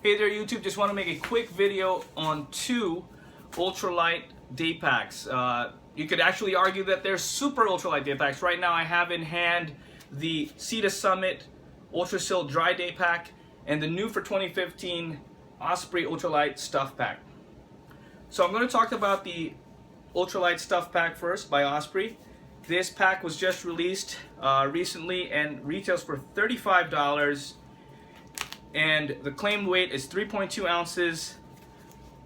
Hey there YouTube, just want to make a quick video on two ultralight day packs. You could actually argue that they're super ultralight day packs. Right now I have in hand the Summit Ultra-sil Dry Daypack and the new for 2015 Osprey Ultralight Stuff Pack. So I'm going to talk about the Ultralight Stuff Pack first by Osprey. This pack was just released recently and retails for $35. And the claimed weight is 3.2 ounces.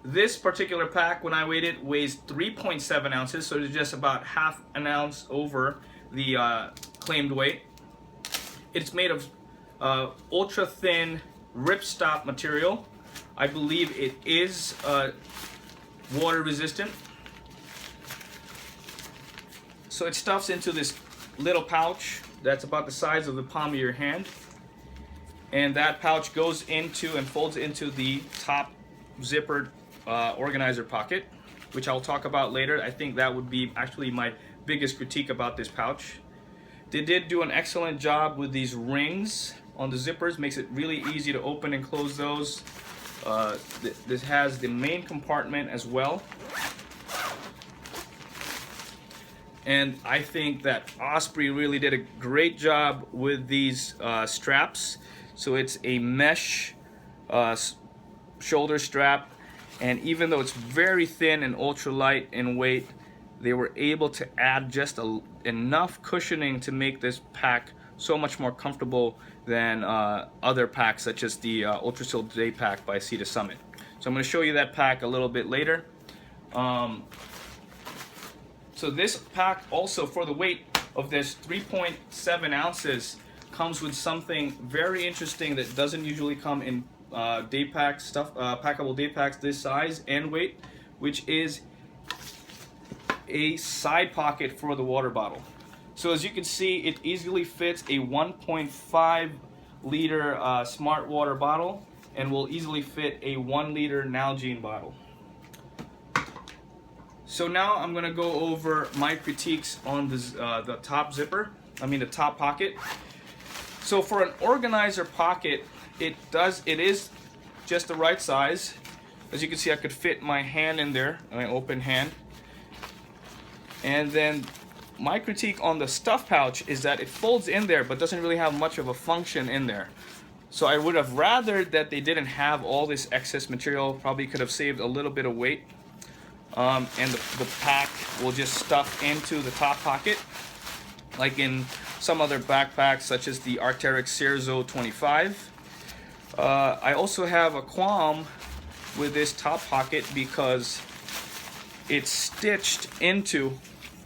This particular pack, when I weighed it, weighs 3.7 ounces, so it's just about half an ounce over the claimed weight. It's made of ultra thin ripstop material. I believe it is water resistant. So it stuffs into this little pouch that's about the size of the palm of your hand. And that pouch goes into and folds into the top zippered organizer pocket, which I'll talk about later. I think that would be actually my biggest critique about this pouch. They did do an excellent job with these rings on the zippers, makes it really easy to open and close those. This has the main compartment as well. And I think that Osprey really did a great job with these straps. So it's a mesh shoulder strap, and even though it's very thin and ultralight in weight, they were able to add just enough cushioning to make this pack so much more comfortable than other packs such as the Ultra-sil Daypack by Summit. So I'm going to show you that pack a little bit later. So this pack also, for the weight of this 3.7 ounces, comes with something very interesting that doesn't usually come in packable day packs this size and weight, which is a side pocket for the water bottle. So as you can see, it easily fits a 1.5 liter smart water bottle and will easily fit a 1 liter Nalgene bottle. So now I'm going to go over my critiques on the top zipper, the top pocket. So for an organizer pocket, it is just the right size. As you can see, I could fit my hand in there, my open hand. And then my critique on the stuff pouch is that it folds in there but doesn't really have much of a function in there. So I would have rather that they didn't have all this excess material. Probably could have saved a little bit of weight. And the pack will just stuff into the top pocket, like in some other backpacks such as the Arc'teryx Cerzo 25. I also have a qualm with this top pocket because it's stitched into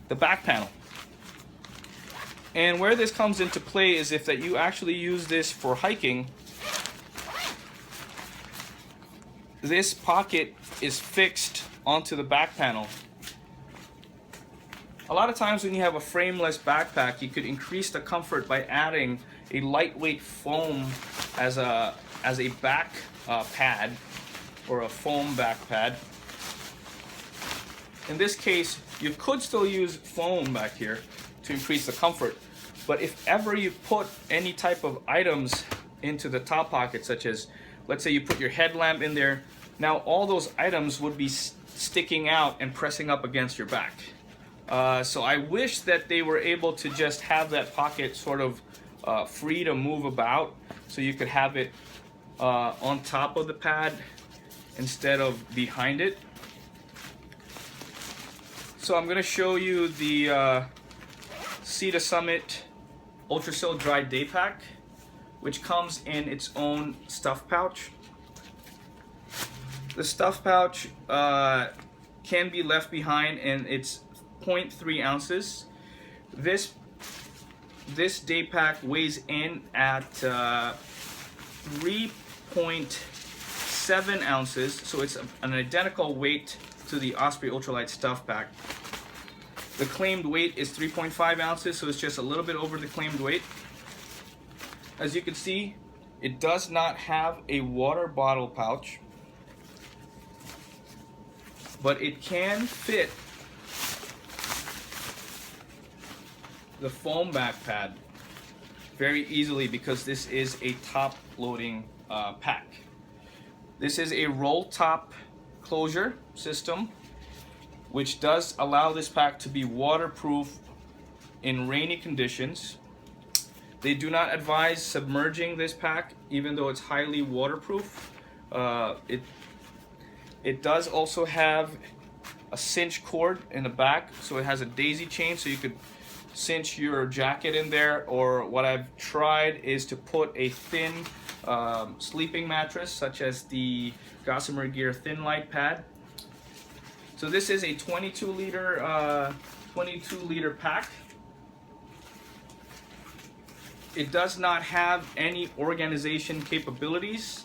the back panel. And where this comes into play is if that you actually use this for hiking, this pocket is fixed onto the back panel. A lot of times when you have a frameless backpack, you could increase the comfort by adding a lightweight foam as a back pad, or a foam back pad. In this case, you could still use foam back here to increase the comfort, but if ever you put any type of items into the top pocket, such as, let's say you put your headlamp in there, now all those items would be sticking out and pressing up against your back. So I wish that they were able to just have that pocket sort of free to move about, so you could have it on top of the pad instead of behind it. So I'm going to show you the Summit Ultra-sil Dry Daypack, which comes in its own stuff pouch. The stuff pouch can be left behind, and it's 0.3 ounces. This day pack weighs in at 3.7 ounces, so it's an identical weight to the Osprey Ultralight Stuff Pack. The claimed weight is 3.5 ounces, so it's just a little bit over the claimed weight. As you can see, it does not have a water bottle pouch, but it can fit the foam back pad very easily because this is a top loading pack. This is a roll top closure system, which does allow this pack to be waterproof in rainy conditions. They do not advise submerging this pack, even though it's highly waterproof. It does also have a cinch cord in the back, so it has a daisy chain, so you could cinch your jacket in there. Or what I've tried is to put a thin sleeping mattress, such as the Gossamer Gear Thin Light Pad. So this is a 22 liter pack. It does not have any organization capabilities.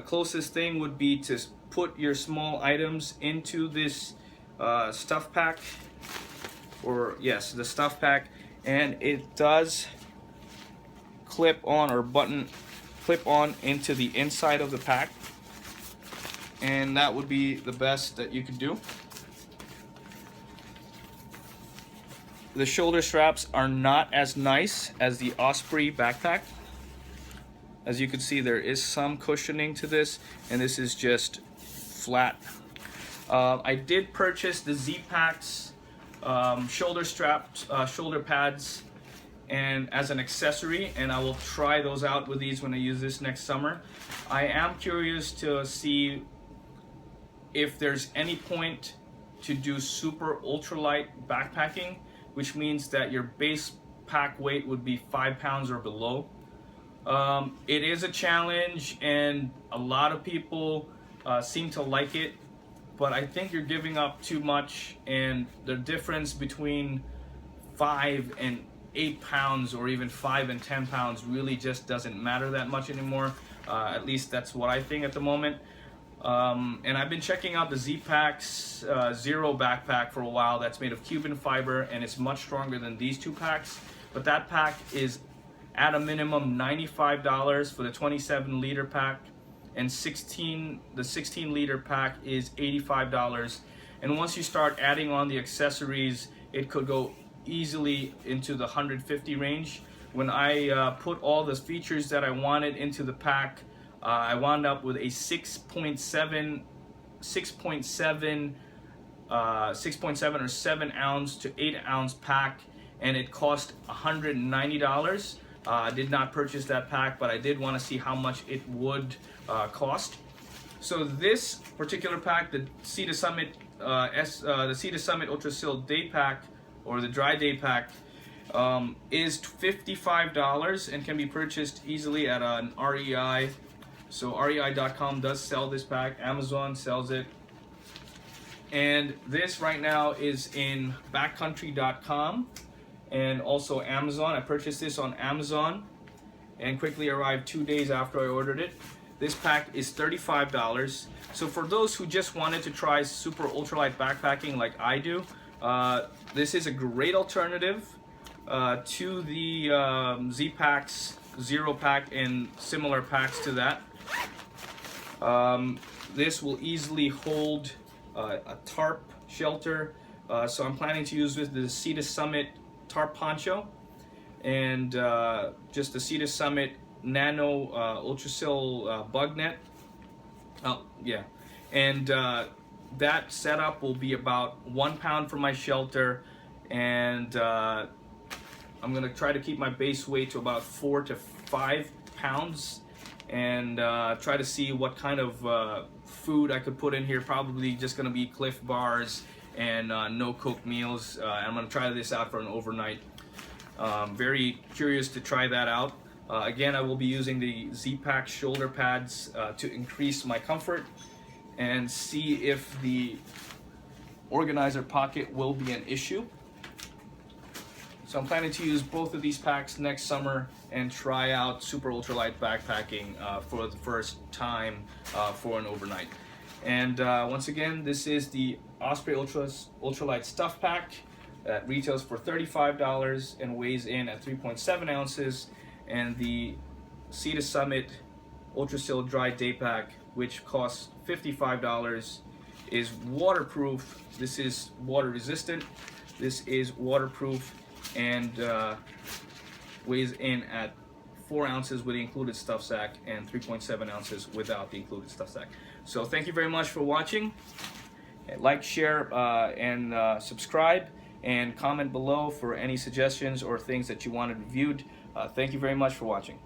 Closest thing would be to put your small items into this stuff pack, or yes, the stuff pack, and it does clip on or clip on into the inside of the pack, and that would be the best that you could do. The shoulder straps are not as nice as the Osprey backpack. As you can see, there is some cushioning to this, and this is just flat. I did purchase the Zpacks shoulder strapped shoulder pads and as an accessory, and I will try those out with these when I use this next summer. I am curious to see if there's any point to do super ultralight backpacking, which means that your base pack weight would be 5 pounds or below. It is a challenge, and a lot of people seem to like it, but I think you're giving up too much, and the difference between 5 and 8 pounds or even 5 and 10 pounds really just doesn't matter that much anymore. At least that's what I think at the moment. And I've been checking out the Zpacks Zero backpack for a while. That's made of Cuban fiber, and it's much stronger than these two packs. But that pack is at a minimum $95 for the 27 liter pack, and the 16 liter pack is $85. And once you start adding on the accessories, it could go easily into the 150 range. When I put all the features that I wanted into the pack, I wound up with a 6.7 or 7 ounce to 8 ounce pack, and it cost $190. I did not purchase that pack, but I did want to see how much it would cost. So this particular pack, the Summit Ultra-sil Daypack, or the Dry Daypack, is $55 and can be purchased easily at an REI. So REI.com does sell this pack. Amazon sells it. And this right now is in backcountry.com and also Amazon. I purchased this on Amazon and quickly arrived 2 days after I ordered it. This pack is $35. So for those who just wanted to try super ultralight backpacking like I do, this is a great alternative to the Zpacks Zero Pack and similar packs to that. This will easily hold a tarp shelter, so I'm planning to use with the Summit tarp poncho and just the Summit Nano Ultra-sil bug net. Oh yeah, and that setup will be about 1 pound for my shelter, and I'm gonna try to keep my base weight to about 4 to 5 pounds, and try to see what kind of food I could put in here. Probably just gonna be Cliff Bars and no cooked meals. I'm gonna try this out for an overnight. Very curious to try that out. Again, I will be using the Zpacks shoulder pads to increase my comfort and see if the organizer pocket will be an issue. So I'm planning to use both of these packs next summer and try out super ultralight backpacking for the first time for an overnight. And once again, this is the Osprey Ultralight Stuff Pack that retails for $35 and weighs in at 3.7 ounces. And the Summit Ultra-sil Dry Daypack, which costs $55, is waterproof. This is water resistant. This is waterproof and weighs in at 4 ounces with the included stuff sack and 3.7 ounces without the included stuff sack. So thank you very much for watching. Like, share, and subscribe, and comment below for any suggestions or things that you wanted reviewed. Thank you very much for watching.